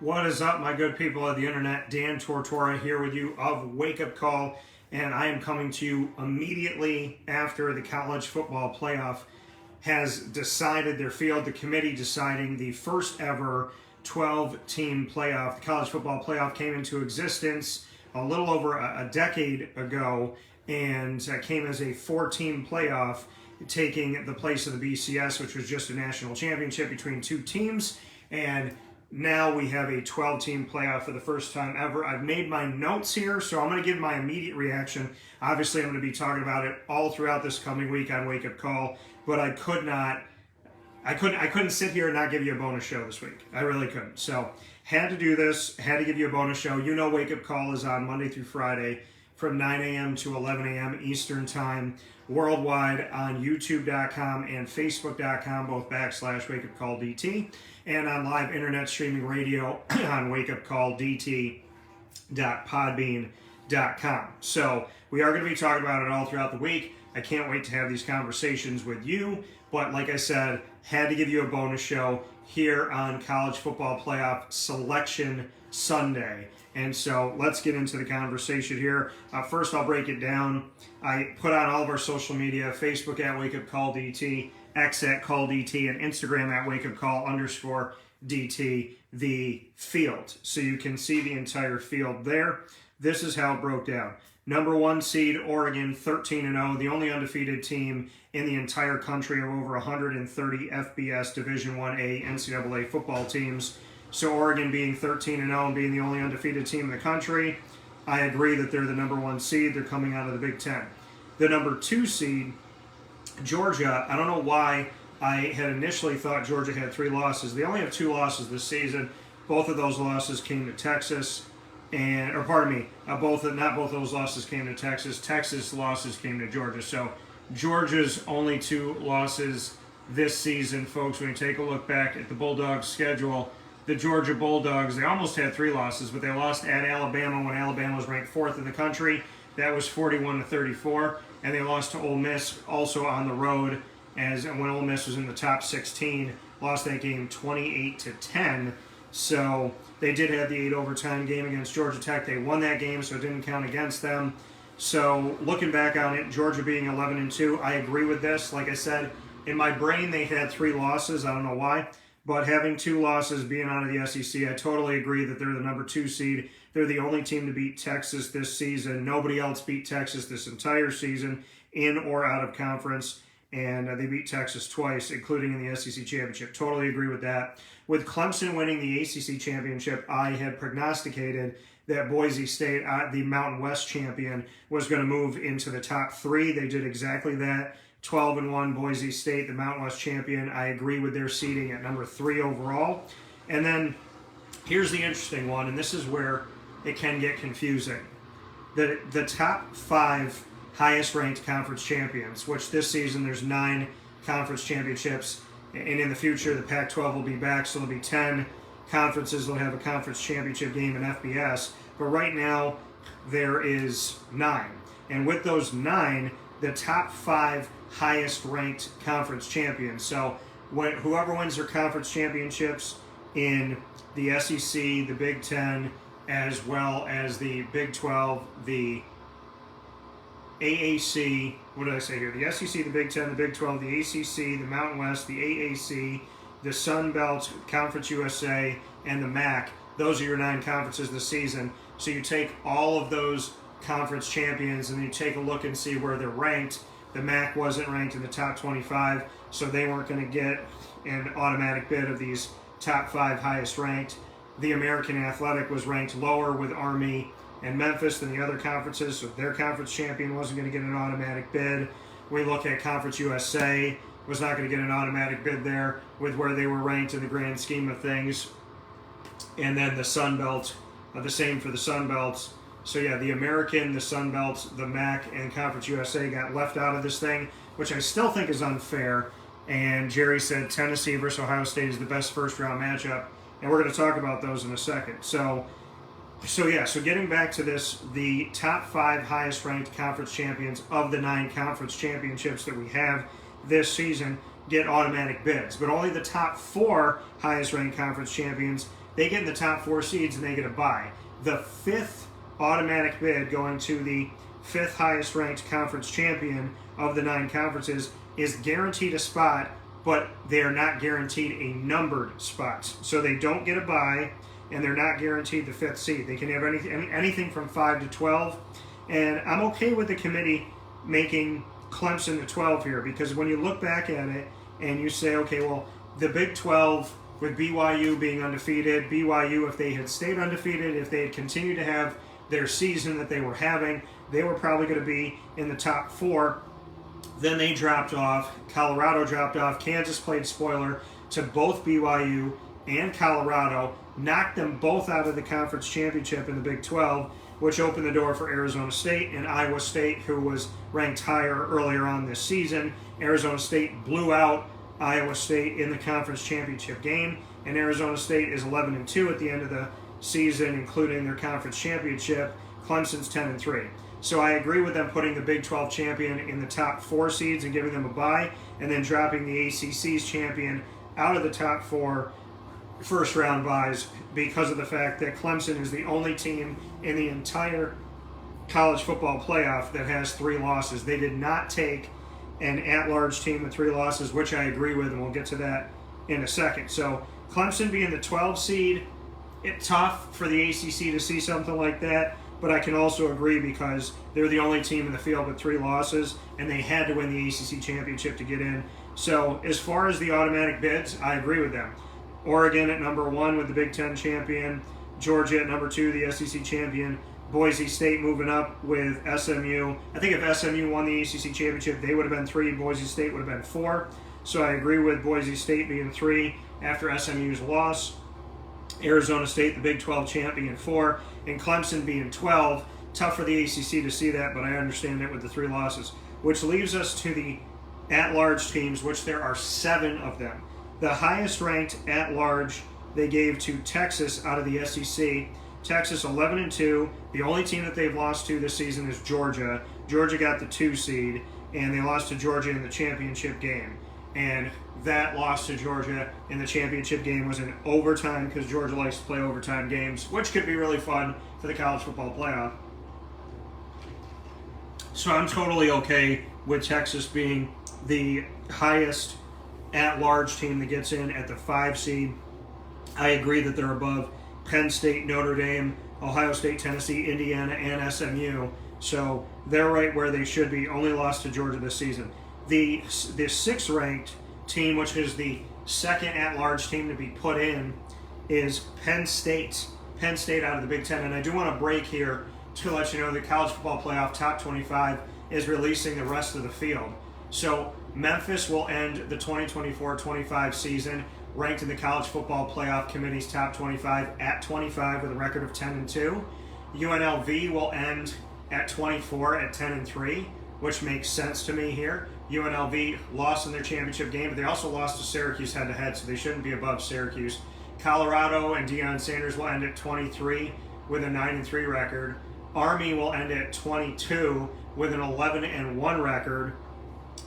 What is up, my good people of the internet? Dan Tortora here with you of Wake Up Call, and I am coming to you immediately after the college football playoff has decided their field, the committee deciding the first ever 12-team playoff. The college football playoff came into existence a little over a decade ago and came as a 4-team playoff, taking the place of the BCS, which was just a national championship between two teams. And now we have a 12-team playoff for the first time ever. I've made my notes here, so I'm going to give my immediate reaction. Obviously, I'm going to be talking about it all throughout this coming week on Wake Up Call, but I couldn't sit here and not give you a bonus show this week. I really couldn't. So, had to do this, had to give you a bonus show. You know Wake Up Call is on Monday through Friday from 9 a.m. to 11 a.m. Eastern Time, worldwide on YouTube.com and Facebook.com, both /WakeUpCallDT, and on live internet streaming radio on WakeUpCallDT.podbean.com. So we are going to be talking about it all throughout the week. I can't wait to have these conversations with you, but like I said, had to give you a bonus show here on College Football Playoff Selection Sunday. And so let's get into the conversation here. First, I'll break it down. I put on all of our social media, Facebook at WakeUpCallDT, X at CallDT, and Instagram at WakeUpCall_DT, the field. So you can see the entire field there. This is how it broke down. Number 1 seed, Oregon, 13-0, the only undefeated team in the entire country of over 130 FBS Division 1A NCAA football teams. So Oregon being 13-0 and being the only undefeated team in the country, I agree that they're the number 1 seed. They're coming out of the Big Ten. The number 2 seed, Georgia, I don't know why I had initially thought Georgia had 3 losses. They only have 2 losses this season. Both of those losses came to Texas. Not both of those losses came to Texas. Texas losses came to Georgia. So Georgia's only 2 losses this season, folks. When you take a look back at the Bulldogs' schedule, the Georgia Bulldogs, they almost had 3 losses, but they lost at Alabama when Alabama was ranked 4th in the country. That was 41-34. And they lost to Ole Miss also on the road, as when Ole Miss was in the top 16, lost that game 28-10. So they did have the 8 overtime game against Georgia Tech. They won that game, so it didn't count against them. So looking back on it, Georgia being 11-2, I agree with this. Like I said, in my brain they had 3 losses. I don't know why. But having 2 losses, being out of the SEC, I totally agree that they're the number 2 seed. They're the only team to beat Texas this season. Nobody else beat Texas this entire season, in or out of conference. And they beat Texas twice, including in the SEC Championship. Totally agree with that. With Clemson winning the ACC Championship, I had prognosticated that Boise State, the Mountain West champion, was going to move into the top 3. They did exactly that. 12-1 Boise State, the Mountain West champion. I agree with their seeding at number 3 overall. And then here's the interesting one, and this is where it can get confusing. The top 5 highest ranked conference champions, which this season there's 9 conference championships, and in the future the Pac-12 will be back, so there'll be 10 conferences that will have a conference championship game in FBS. But right now there is 9. And with those 9, the top 5 highest ranked conference champions. So whoever wins their conference championships in the SEC, the Big Ten, as well as the Big 12, the AAC, what did I say here? The SEC, the Big Ten, the Big 12, the ACC, the Mountain West, the AAC, the Sun Belt, Conference USA, and the MAC. Those are your 9 conferences this season. So you take all of those conference champions and you take a look and see where they're ranked. The MAC wasn't ranked in the top 25, so they weren't going to get an automatic bid of these top 5 highest ranked. The American Athletic was ranked lower with Army and Memphis than the other conferences, so their conference champion wasn't going to get an automatic bid. We look at Conference USA, was not going to get an automatic bid there with where they were ranked in the grand scheme of things. And then the Sun Belt, the same for the Sun Belts. So yeah, the American, the Sun Belt, the MAC, and Conference USA got left out of this thing, which I still think is unfair. And Jerry said Tennessee versus Ohio State is the best first-round matchup, and we're going to talk about those in a second. So getting back to this, the top 5 highest-ranked conference champions of the 9 conference championships that we have this season, get automatic bids, but only the top 4 highest ranked conference champions, they get in the top 4 seeds and they get a bye. The 5th automatic bid going to the 5th highest ranked conference champion of the 9 conferences is guaranteed a spot, but they are not guaranteed a numbered spot. So they don't get a bye, and they're not guaranteed the 5th seed. They can have anything from 5 to 12, and I'm okay with the committee making Clemson the 12 here, because when you look back at it and you say, okay, well, the Big 12 with BYU being undefeated, BYU, if they had stayed undefeated, if they had continued to have their season that they were having, they were probably going to be in the top 4. Then they dropped off. Colorado dropped off. Kansas played spoiler to both BYU and Colorado, knocked them both out of the conference championship in the Big 12, which opened the door for Arizona State and Iowa State, who was ranked higher earlier on this season. Arizona State blew out Iowa State in the conference championship game, and Arizona State is 11-2 at the end of the season, including their conference championship. Clemson's 10-3. So I agree with them putting the Big 12 champion in the top 4 seeds and giving them a bye, and then dropping the ACC's champion out of the top 4 first-round byes because of the fact that Clemson is the only team in the entire college football playoff that has 3 losses. They did not take an at-large team with 3 losses, which I agree with, and we'll get to that in a second. So Clemson being the 12 seed, it's tough for the ACC to see something like that, but I can also agree because they're the only team in the field with 3 losses, and they had to win the ACC championship to get in. So as far as the automatic bids, I agree with them. Oregon at number 1 with the Big Ten champion, Georgia at number 2, the SEC champion, Boise State moving up with SMU. I think if SMU won the ACC championship, they would have been 3, Boise State would have been 4. So I agree with Boise State being 3 after SMU's loss. Arizona State, the Big 12 champion, 4, and Clemson being 12. Tough for the ACC to see that, but I understand it with the 3 losses. Which leaves us to the at-large teams, which there are 7 of them. The highest ranked at-large they gave to Texas out of the SEC. Texas 11-2. The only team that they've lost to this season is Georgia. Georgia got the 2 seed, and they lost to Georgia in the championship game. And that loss to Georgia in the championship game was in overtime because Georgia likes to play overtime games, which could be really fun for the college football playoff. So I'm totally okay with Texas being the highest at-large team that gets in at the 5 seed. I agree that they're above Penn State, Notre Dame, Ohio State, Tennessee, Indiana, and SMU. So they're right where they should be. Only lost to Georgia this season. The 6th ranked team, which is the second at-large team to be put in, is Penn State. Penn State out of the Big Ten. And I do want to break here to let you know the College Football Playoff Top 25 is releasing the rest of the field. So Memphis will end the 2024-25 season ranked in the College Football Playoff Committee's top 25 at 25 with a record of 10-2. UNLV will end at 24 at 10-3, which makes sense to me here. UNLV lost in their championship game, but they also lost to Syracuse head-to-head, so they shouldn't be above Syracuse. Colorado and Deion Sanders will end at 23 with a 9-3 record. Army will end at 22 with an 11-1 record.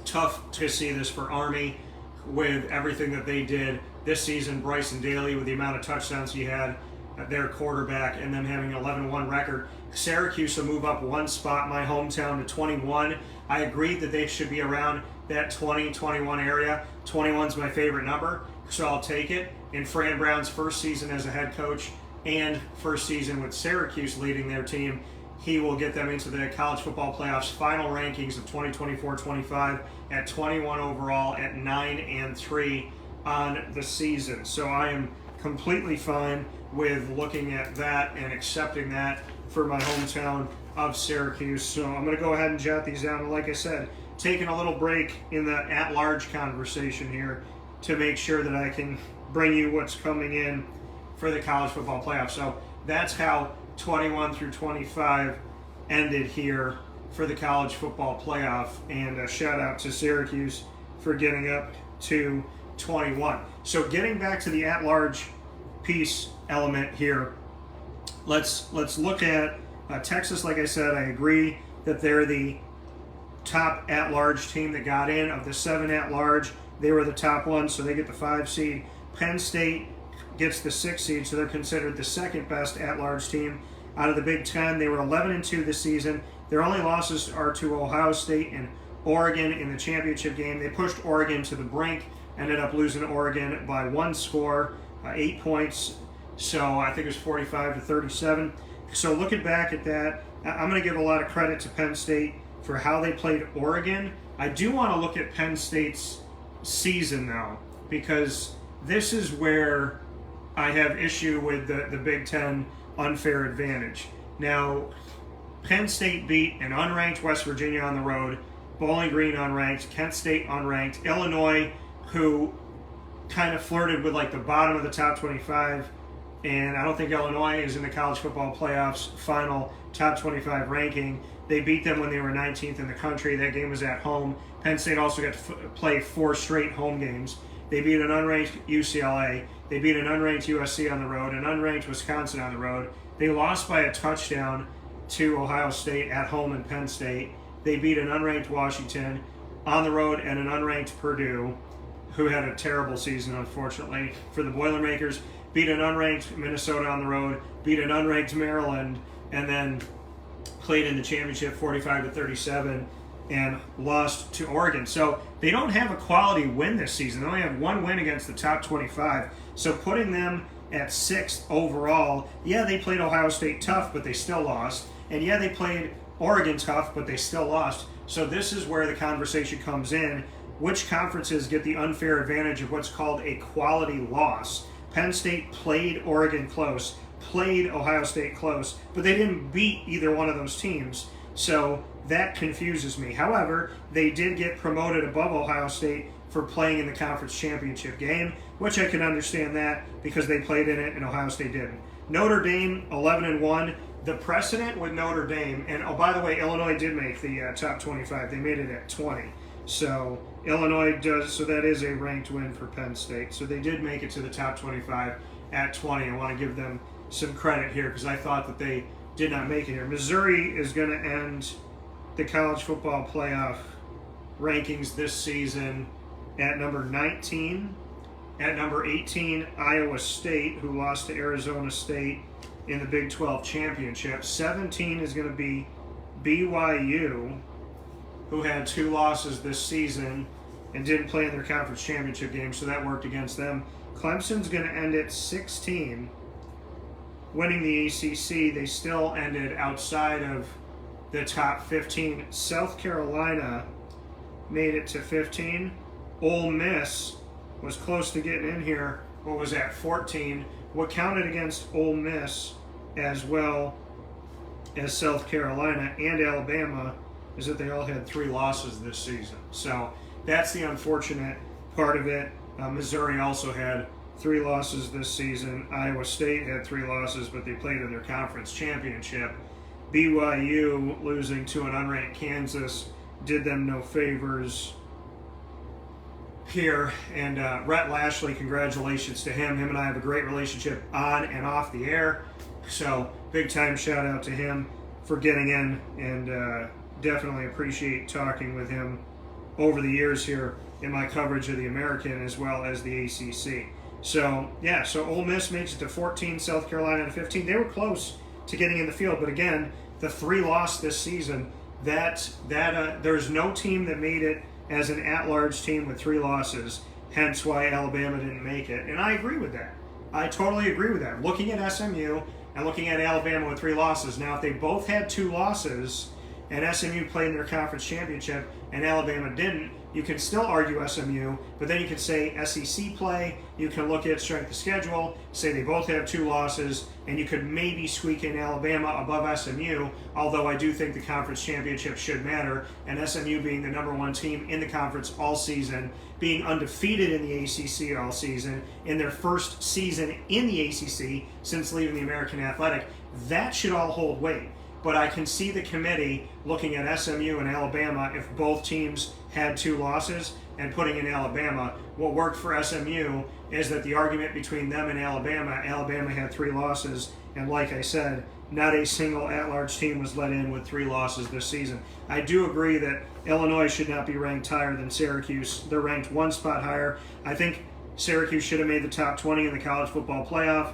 Tough to see this for Army with everything that they did this season. Bryson Daly with the amount of touchdowns he had at their quarterback and them having an 11-1 record. Syracuse will move up 1 spot, my hometown, to 21. I agree that they should be around that 20-21 area. 21's my favorite number, so I'll take it. In Fran Brown's first season as a head coach and first season with Syracuse leading their team, he will get them into the College Football Playoff's final rankings of 2024-25 at 21 overall at 9-3 on the season. So I am completely fine with looking at that and accepting that for my hometown of Syracuse. So I'm going to go ahead and jot these down. And like I said, taking a little break in the at-large conversation here to make sure that I can bring you what's coming in for the College Football Playoff. So that's how 21 through 25 ended here for the College Football Playoff, and a shout out to Syracuse for getting up to 21. So getting back to the at-large piece element here, let's look at Texas. Like I said, I agree that they're the top at-large team that got in. Of the 7 at-large, They were the top one, so they get the 5 seed. Penn State gets the 6 seed, so they're considered the second best at-large team. Out of the Big Ten, they were 11-2 this season. Their only losses are to Ohio State and Oregon in the championship game. They pushed Oregon to the brink, ended up losing Oregon by 1 score, 8 points. So I think it was 45-37. So looking back at that, I'm going to give a lot of credit to Penn State for how they played Oregon. I do want to look at Penn State's season, though, because this is where I have issue with the Big Ten unfair advantage. Now, Penn State beat an unranked West Virginia on the road, Bowling Green unranked, Kent State unranked, Illinois, who kind of flirted with like the bottom of the top 25, and I don't think Illinois is in the college football playoffs final top 25 ranking. They beat them when they were 19th in the country. That game was at home. Penn State also got to play 4 straight home games. They beat an unranked UCLA. They beat an unranked USC on the road, an unranked Wisconsin on the road. They lost by a touchdown to Ohio State at home in Penn State. They beat an unranked Washington on the road and an unranked Purdue, who had a terrible season, unfortunately, for the Boilermakers. Beat an unranked Minnesota on the road, beat an unranked Maryland, and then played in the championship 45-37 and lost to Oregon. So they don't have a quality win this season. They only have 1 win against the top 25. So putting them at 6th overall, yeah, they played Ohio State tough, but they still lost. And yeah, they played Oregon tough, but they still lost. So this is where the conversation comes in. Which conferences get the unfair advantage of what's called a quality loss? Penn State played Oregon close, played Ohio State close, but they didn't beat either one of those teams. So that confuses me. However, they did get promoted above Ohio State for playing in the conference championship game, which I can understand that because they played in it and Ohio State didn't. Notre Dame, 11-1. The precedent with Notre Dame, and oh, by the way, Illinois did make the top 25. They made it at 20. So Illinois does, so that is a ranked win for Penn State. So they did make it to the top 25 at 20. I want to give them some credit here because I thought that they did not make it here. Missouri is going to end the college football playoff rankings this season at number 19. At number 18, Iowa State, who lost to Arizona State in the Big 12 championship. 17 is going to be BYU, who had 2 losses this season and didn't play in their conference championship game, so that worked against them. Clemson's going to end at 16, winning the ACC. They still ended outside of the top 15. South Carolina made it to 15. Ole Miss was close to getting in here, but was at 14. What counted against Ole Miss as well as South Carolina and Alabama is that they all had 3 losses this season. So that's the unfortunate part of it. Missouri also had 3 losses this season. Iowa State had 3 losses, but they played in their conference championship. BYU losing to an unranked Kansas did them no favors here. And Rhett Lashley, congratulations to him. Him and I have a great relationship on and off the air. So big time shout out to him for getting in, and definitely appreciate talking with him over the years here in my coverage of the American as well as the ACC. So yeah, so Ole Miss makes it to 14, South Carolina to 15. They were close to getting in the field, but again, the 3 loss this season, there's no team that made it as an at-large team with 3 losses, hence why Alabama didn't make it. And I agree with that. I totally agree with that. Looking at SMU and looking at Alabama with 3 losses, now if they both had 2 losses and SMU played in their conference championship and Alabama didn't, you can still argue SMU, but then you can say SEC play, you can look at strength of schedule, say they both have 2 losses, and you could maybe squeak in Alabama above SMU, although I do think the conference championship should matter, and SMU being the number 1 team in the conference all season, being undefeated in the ACC all season, in their first season in the ACC since leaving the American Athletic, that should all hold weight. But I can see the committee looking at SMU and Alabama if both teams had 2 losses. and putting in Alabama. What worked for SMU is that the argument between them and Alabama had 3 losses, and like I said, not a single at-large team was let in with 3 losses this season. I do agree that Illinois should not be ranked higher than Syracuse. They're ranked 1 spot higher. I think Syracuse should have made the top 20 in the college football playoff,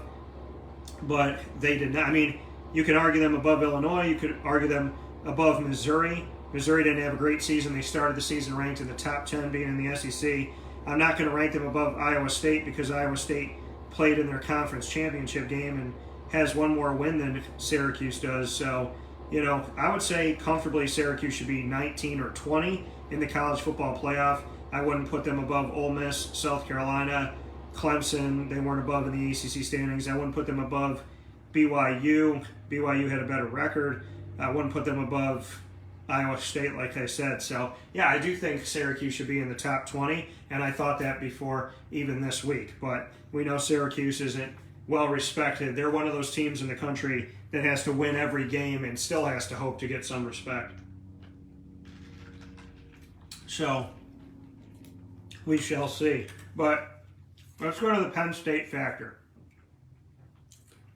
but they did not. I mean, you can argue them above Illinois. You could argue them above Missouri. Missouri didn't have a great season. They started the season ranked in the top 10, being in the SEC. I'm not going to rank them above Iowa State because Iowa State played in their conference championship game and has 1 more win than Syracuse does. So, you know, I would say comfortably Syracuse should be 19 or 20 in the college football playoff. I wouldn't put them above Ole Miss, South Carolina, Clemson. They weren't above in the ACC standings. I wouldn't put them above BYU. BYU had a better record. I wouldn't put them above Iowa State, like I said. So, yeah, I do think Syracuse should be in the top 20, and I thought that before even this week. But we know Syracuse isn't well respected. They're one of those teams in the country that has to win every game and still has to hope to get some respect. So, we shall see. But let's go to the Penn State factor.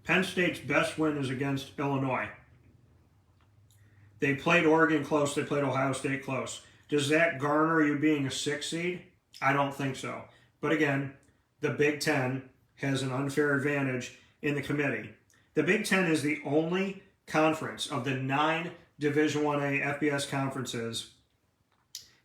Penn State's best win is against Illinois. They played Oregon close. They played Ohio State close. Does that garner you being a 6 seed? I don't think so. But again, the Big Ten has an unfair advantage in the committee. The Big Ten is the only conference of the 9 Division I-A FBS conferences,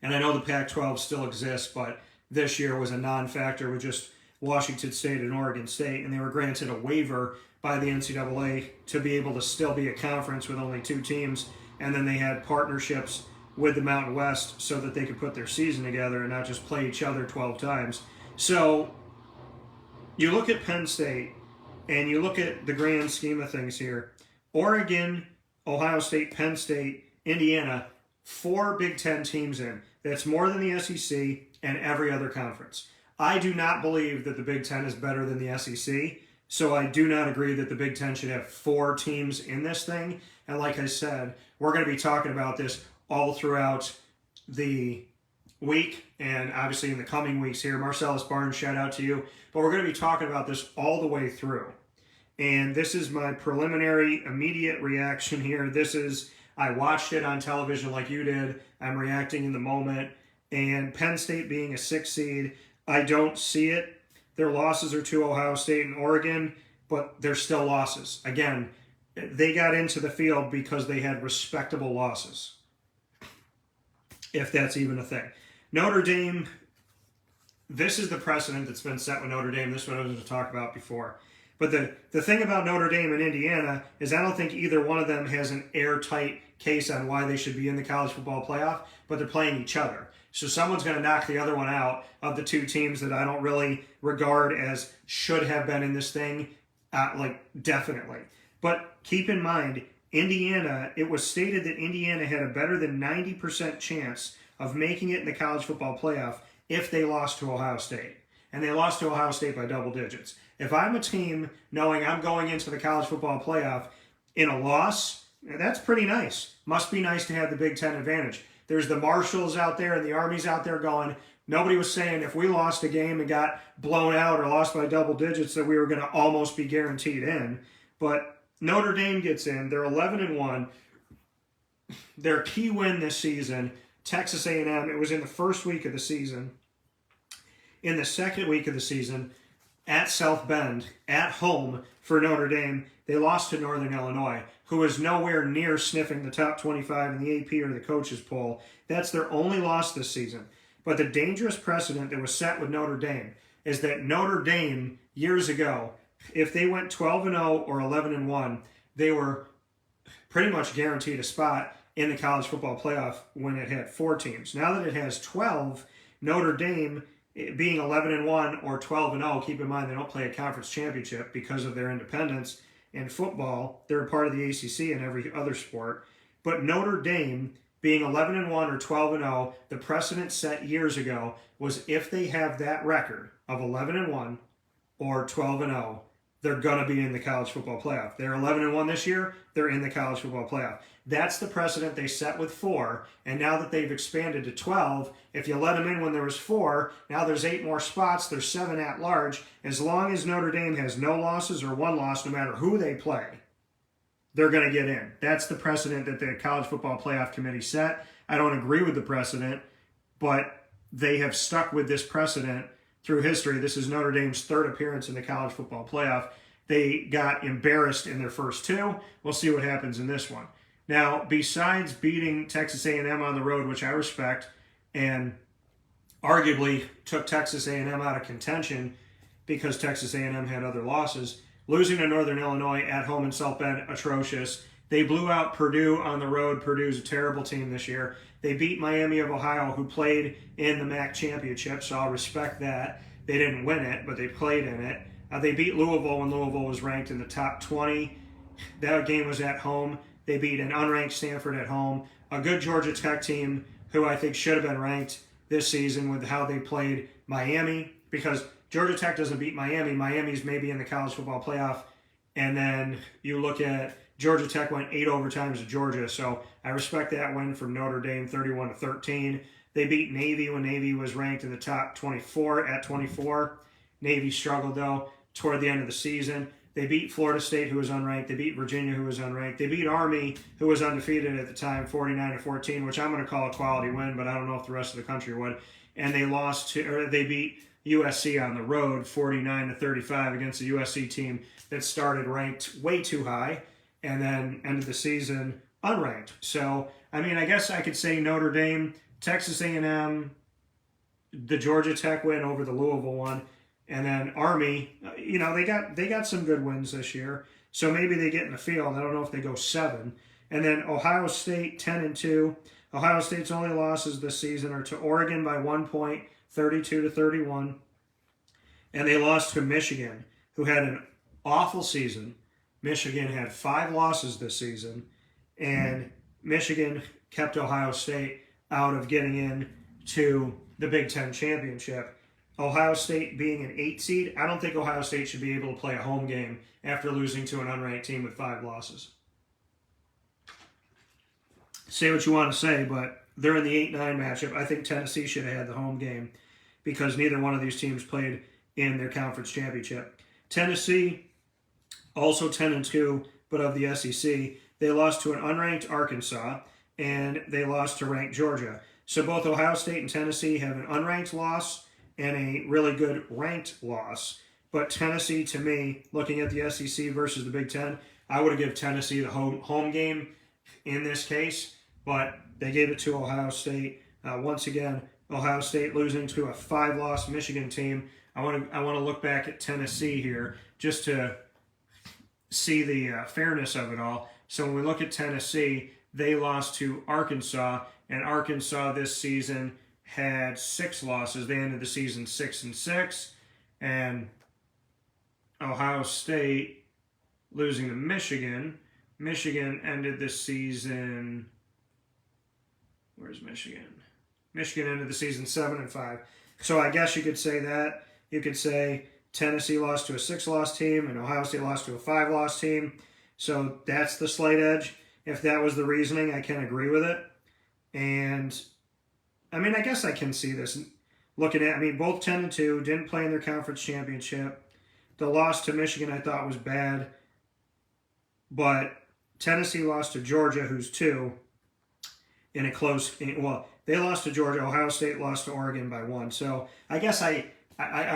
and I know the Pac-12 still exists, but this year was a non-factor with just Washington State and Oregon State, and they were granted a waiver by the NCAA to be able to still be a conference with only 2 teams, and then they had partnerships with the Mountain West so that they could put their season together and not just play each other 12 times. So you look at Penn State, and you look at the grand scheme of things here. Oregon, Ohio State, Penn State, Indiana, 4 Big Ten teams in. That's more than the SEC and every other conference. I do not believe that the Big Ten is better than the SEC, so I do not agree that the Big Ten should have 4 teams in this thing. And like I said, we're going to be talking about this all throughout the week and obviously in the coming weeks here. Marcellus Barnes, shout out to you. But we're going to be talking about this all the way through. And this is my preliminary immediate reaction here. I watched it on television like you did. I'm reacting in the moment. And Penn State being a 6 seed, I don't see it. Their losses are to Ohio State and Oregon, but they're still losses. Again, they got into the field because they had respectable losses, if that's even a thing. Notre Dame, this is the precedent that's been set with Notre Dame. This is what I was going to talk about before. But the thing about Notre Dame and Indiana is I don't think either one of them has an airtight case on why they should be in the college football playoff, but they're playing each other. So someone's going to knock the other one out of the 2 teams that I don't really regard as should have been in this thing, definitely. But keep in mind, Indiana, it was stated that Indiana had a better than 90% chance of making it in the college football playoff if they lost to Ohio State. And they lost to Ohio State by double digits. If I'm a team knowing I'm going into the college football playoff in a loss, that's pretty nice. Must be nice to have the Big Ten advantage. There's the marshals out there and the armies out there going, nobody was saying if we lost a game and got blown out or lost by double digits that we were going to almost be guaranteed in. But Notre Dame gets in. They're 11-1. Their key win this season, Texas A&M, it was in the first week of the season. In the second week of the season, at South Bend, at home for Notre Dame, they lost to Northern Illinois, who is nowhere near sniffing the top 25 in the AP or the coaches poll. That's their only loss this season. But the dangerous precedent that was set with Notre Dame is that Notre Dame, years ago, if they went 12-0 or 11-1, they were pretty much guaranteed a spot in the college football playoff when it had 4 teams. Now that it has 12, Notre Dame being 11-1 or 12-0, keep in mind they don't play a conference championship because of their independence. In football, they're a part of the ACC and every other sport. But Notre Dame being 11-1 or 12-0, the precedent set years ago was if they have that record of 11-1 or 12-0, they're going to be in the college football playoff. They're 11-1 this year. They're in the college football playoff. That's the precedent they set with 4. And now that they've expanded to 12, if you let them in when there was 4, now there's 8 more spots. There's 7 at large. As long as Notre Dame has no losses or 1 loss, no matter who they play, they're going to get in. That's the precedent that the College Football Playoff Committee set. I don't agree with the precedent, but they have stuck with this precedent through history. This is Notre Dame's 3rd appearance in the college football playoff. They got embarrassed in their first 2. We'll see what happens in this one. Now, besides beating Texas A&M on the road, which I respect, and arguably took Texas A&M out of contention because Texas A&M had other losses, losing to Northern Illinois at home in South Bend, atrocious. They blew out Purdue on the road. Purdue's a terrible team this year. They beat Miami of Ohio, who played in the MAC championship, so I'll respect that. They didn't win it, but they played in it. They beat Louisville when Louisville was ranked in the top 20. That game was at home. They beat an unranked Stanford at home. A good Georgia Tech team, who I think should have been ranked this season with how they played Miami, because Georgia Tech doesn't beat Miami. Miami's maybe in the college football playoff. And then you look at Georgia Tech went 8 overtimes to Georgia. So I respect that win from Notre Dame, 31-13. They beat Navy when Navy was ranked in the top 24 at 24. Navy struggled, though, toward the end of the season. They beat Florida State, who was unranked. They beat Virginia, who was unranked. They beat Army, who was undefeated at the time, 49-14, which I'm going to call a quality win, but I don't know if the rest of the country would. And they beat USC on the road, 49-35, against a USC team that started ranked way too high and then ended the season unranked. So, I mean, I guess I could say Notre Dame, Texas A&M, the Georgia Tech win over the Louisville one, and then Army. You know, they got some good wins this year, so maybe they get in the field. I don't know if they go 7. And then Ohio State, 10-2. Ohio State's only losses this season are to Oregon by 1 point, 32-31. And they lost to Michigan, who had an awful season. Michigan had 5 losses this season, and Michigan kept Ohio State out of getting in to the Big Ten championship. Ohio State being an 8 seed, I don't think Ohio State should be able to play a home game after losing to an unranked team with 5 losses. Say what you want to say, but they're in the 8-9 matchup. I think Tennessee should have had the home game because neither one of these teams played in their conference championship. Tennessee, also 10-2, but of the SEC. They lost to an unranked Arkansas, and they lost to ranked Georgia. So both Ohio State and Tennessee have an unranked loss and a really good ranked loss. But Tennessee, to me, looking at the SEC versus the Big Ten, I would have given Tennessee the home game in this case, but they gave it to Ohio State. Once again, Ohio State losing to a 5-loss Michigan team. I want to look back at Tennessee here just to see the fairness of it all. So when we look at Tennessee, they lost to Arkansas, and Arkansas this season had 6 losses. They ended the season 6-6, and Ohio State losing to Michigan. Michigan ended the season. Where's Michigan? Michigan ended the season 7-5. So I guess you could say that. You could say Tennessee lost to a 6-loss team and Ohio State lost to a 5-loss team. So that's the slight edge. If that was the reasoning, I can agree with it. And I mean, I guess I can see this. Looking at, I mean, both 10-2, didn't play in their conference championship. The loss to Michigan I thought was bad. But Tennessee lost to Georgia, who's 2, in a close game. Well, they lost to Georgia. Ohio State lost to Oregon by 1. So I guess I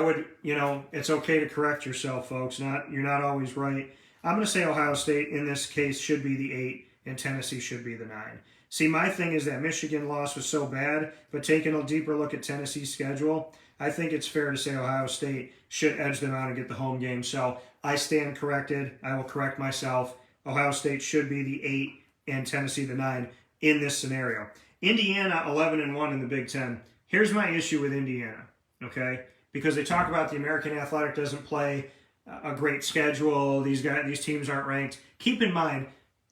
would, you know, it's okay to correct yourself, folks. You're not always right. I'm going to say Ohio State in this case should be the 8 and Tennessee should be the 9. See, my thing is that Michigan loss was so bad, but taking a deeper look at Tennessee's schedule, I think it's fair to say Ohio State should edge them out and get the home game. So I stand corrected. I will correct myself. Ohio State should be the 8 and Tennessee the 9 in this scenario. Indiana 11-1 in the Big Ten. Here's my issue with Indiana, okay? Because they talk about the American Athletic doesn't play a great schedule. These teams aren't ranked. Keep in mind,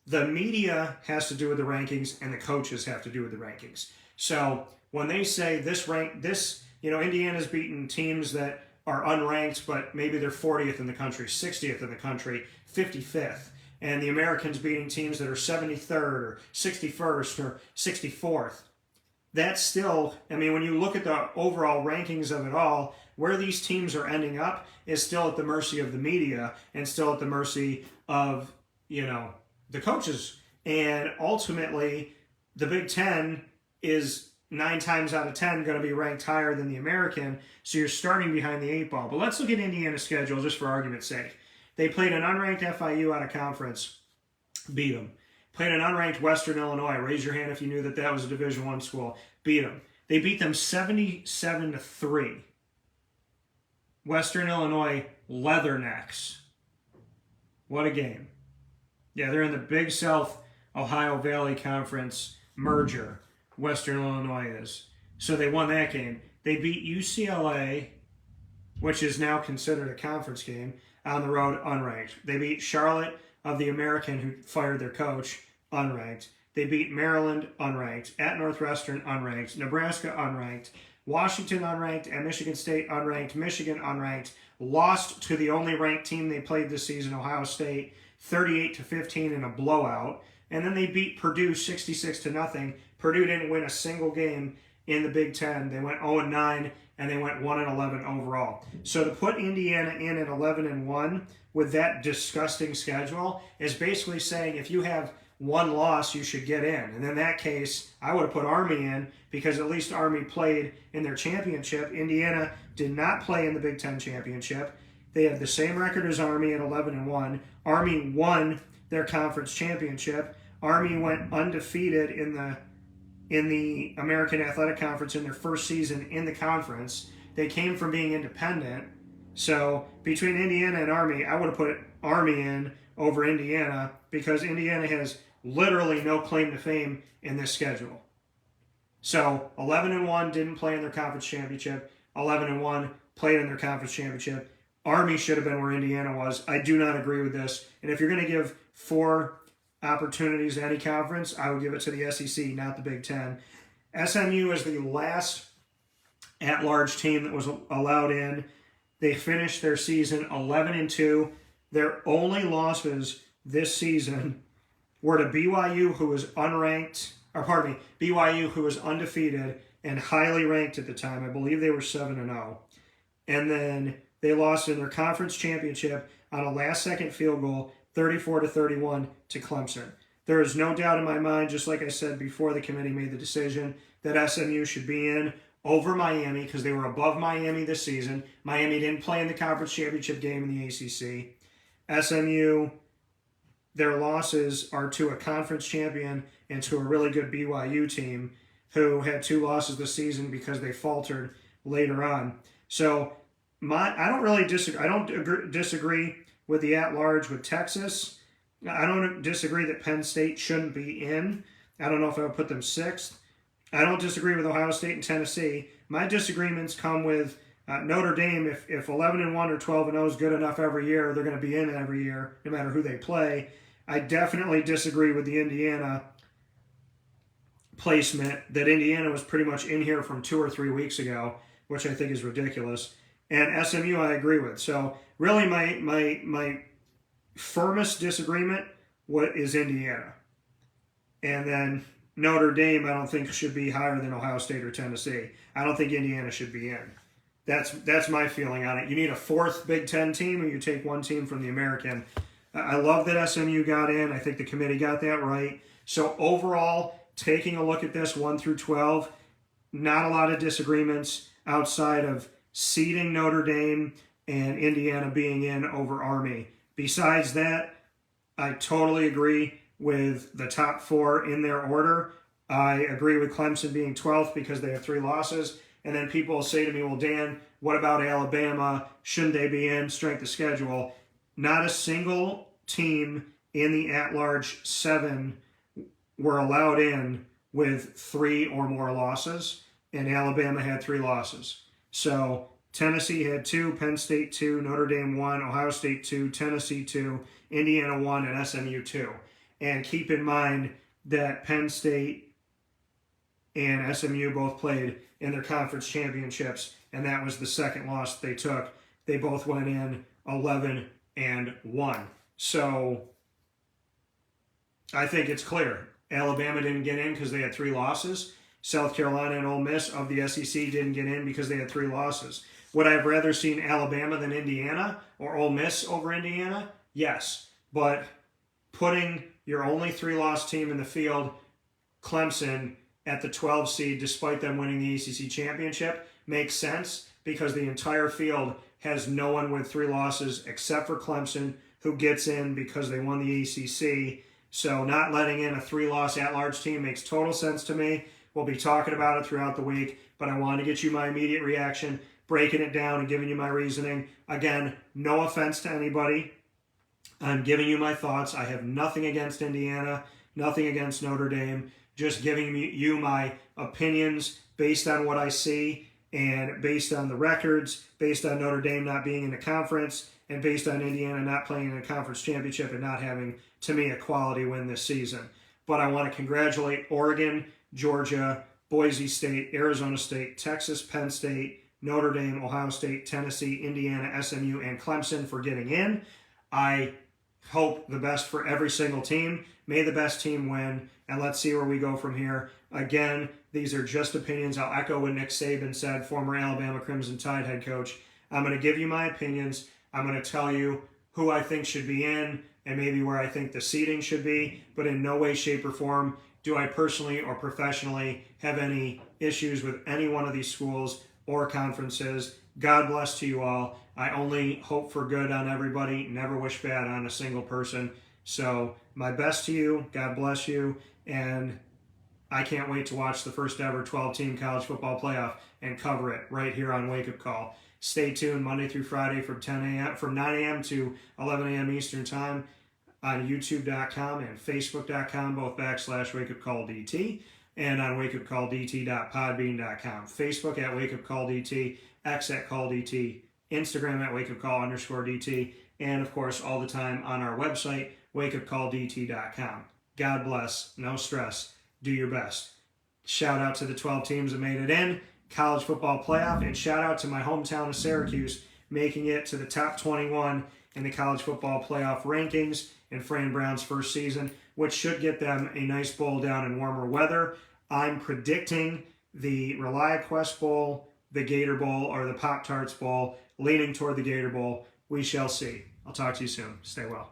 the media has to do with the rankings and the coaches have to do with the rankings. So when they say Indiana's beaten teams that are unranked, but maybe they're 40th in the country, 60th in the country, 55th. And the Americans beating teams that are 73rd or 61st or 64th. That's still, I mean, when you look at the overall rankings of it all, where these teams are ending up is still at the mercy of the media and still at the mercy of, the coaches. And ultimately, the Big Ten is 9 times out of 10 going to be ranked higher than the American, so you're starting behind the 8 ball. But let's look at Indiana's schedule just for argument's sake. They played an unranked FIU out of conference, beat them. Played an unranked Western Illinois. Raise your hand if you knew that that was a Division I school. Beat them. They beat them 77-3. Western Illinois Leathernecks. What a game. Yeah, they're in the Big South Ohio Valley Conference merger. Western Illinois is. So they won that game. They beat UCLA, which is now considered a conference game, on the road, unranked. They beat Charlotte of the American, who fired their coach, unranked. They beat Maryland, unranked. At Northwestern, unranked. Nebraska, unranked. Washington, unranked. At Michigan State, unranked. Michigan, unranked. Lost to the only ranked team they played this season, Ohio State, 38-15 in a blowout. And then they beat Purdue 66-0. Purdue didn't win a single game in the Big Ten. They went 0-9, and they went 1-11 overall. So to put Indiana in at 11-1 with that disgusting schedule is basically saying if you have one loss, you should get in. And in that case, I would have put Army in because at least Army played in their championship. Indiana did not play in the Big Ten championship. They have the same record as Army at 11-1. Army won their conference championship. Army went undefeated in the American Athletic Conference in their first season in the conference. They came from being independent. So between Indiana and Army, I would have put Army in over Indiana because Indiana has literally no claim to fame in this schedule. So 11-1 didn't play in their conference championship. 11-1 played in their conference championship. Army should have been where Indiana was. I do not agree with this. And if you're going to give 4 opportunities to any conference, I would give it to the SEC, not the Big Ten. SMU is the last at-large team that was allowed in. They finished their season 11-2. Their only losses this season were to BYU, who was BYU, who was undefeated and highly ranked at the time. I believe they were 7-0. And then they lost in their conference championship on a last-second field goal, 34-31 to Clemson. There is no doubt in my mind, just like I said before the committee made the decision, that SMU should be in over Miami because they were above Miami this season. Miami didn't play in the conference championship game in the ACC. SMU, their losses are to a conference champion and to a really good BYU team who had 2 losses this season because they faltered later on. So I don't really disagree. I don't disagree with the at-large with Texas. I don't disagree that Penn State shouldn't be in. I don't know if I would put them 6th. I don't disagree with Ohio State and Tennessee. My disagreements come with Notre Dame. If 11-1 or 12-0 is good enough every year, they're going to be in every year, no matter who they play. I definitely disagree with the Indiana placement, that Indiana was pretty much in here from 2 or 3 weeks ago, which I think is ridiculous. And SMU I agree with. So really my firmest disagreement is Indiana. And then Notre Dame I don't think should be higher than Ohio State or Tennessee. I don't think Indiana should be in. That's my feeling on it. You need a 4th Big Ten team, or you take 1 team from the American. I love that SMU got in. I think the committee got that right. So overall, taking a look at this 1 through 12, not a lot of disagreements outside of seeding Notre Dame and Indiana being in over Army. Besides that, I totally agree with the top 4 in their order. I agree with Clemson being 12th because they have 3 losses. And then people will say to me, well, Dan, what about Alabama? Shouldn't they be in? Strength of schedule. Not a single team in the at-large 7 were allowed in with 3 or more losses, and Alabama had 3 losses. So Tennessee had 2, Penn State 2, Notre Dame 1, Ohio State 2, Tennessee 2, Indiana 1, and SMU 2. And keep in mind that Penn State and SMU both played in their conference championships, and that was the second loss they took They both went in 11-1. So I think it's clear. Alabama didn't get in because they had 3 losses. South Carolina and Ole Miss of the SEC didn't get in because they had 3 losses. Would I have rather seen Alabama than Indiana or Ole Miss over Indiana? Yes. But putting your only 3-loss team in the field, Clemson, at the 12 seed, despite them winning the ACC championship, makes sense because the entire field has no one with 3 losses except for Clemson, who gets in because they won the ACC. So not letting in a 3-loss at-large team makes total sense to me. We'll be talking about it throughout the week, but I wanted to get you my immediate reaction, breaking it down and giving you my reasoning. Again, no offense to anybody. I'm giving you my thoughts. I have nothing against Indiana, nothing against Notre Dame, just giving you my opinions based on what I see and based on the records, based on Notre Dame not being in the conference, and based on Indiana not playing in a conference championship and not having, to me, a quality win this season. But I want to congratulate Oregon, Georgia, Boise State, Arizona State, Texas, Penn State, Notre Dame, Ohio State, Tennessee, Indiana, SMU, and Clemson for getting in. I hope the best for every single team. May the best team win, and let's see where we go from here. Again, these are just opinions. I'll echo what Nick Saban said, former Alabama Crimson Tide head coach. I'm going to give you my opinions. I'm going to tell you who I think should be in and maybe where I think the seating should be, but in no way, shape, or form do I personally or professionally have any issues with any one of these schools or conferences. God bless to you all. I only hope for good on everybody, never wish bad on a single person. So my best to you, God bless you, and I can't wait to watch the first ever 12-team college football playoff and cover it right here on Wake Up Call. Stay tuned Monday through Friday from 9 a.m. to 11 a.m. Eastern Time on YouTube.com and Facebook.com, both /WakeUpCallDT, and on WakeUpCallDT.podbean.com. Facebook at WakeUpCallDT, X at CallDT, Instagram at WakeUpCall_DT, and of course all the time on our website, WakeUpCallDT.com. God bless, no stress, do your best. Shout out to the 12 teams that made it in college football playoff, and shout out to my hometown of Syracuse making it to the top 21 in the college football playoff rankings in Fran Brown's first season, which should get them a nice bowl down in warmer weather. I'm predicting the ReliaQuest Bowl, the Gator Bowl, or the Pop-Tarts Bowl, leaning toward the Gator Bowl. We shall see. I'll talk to you soon. Stay well.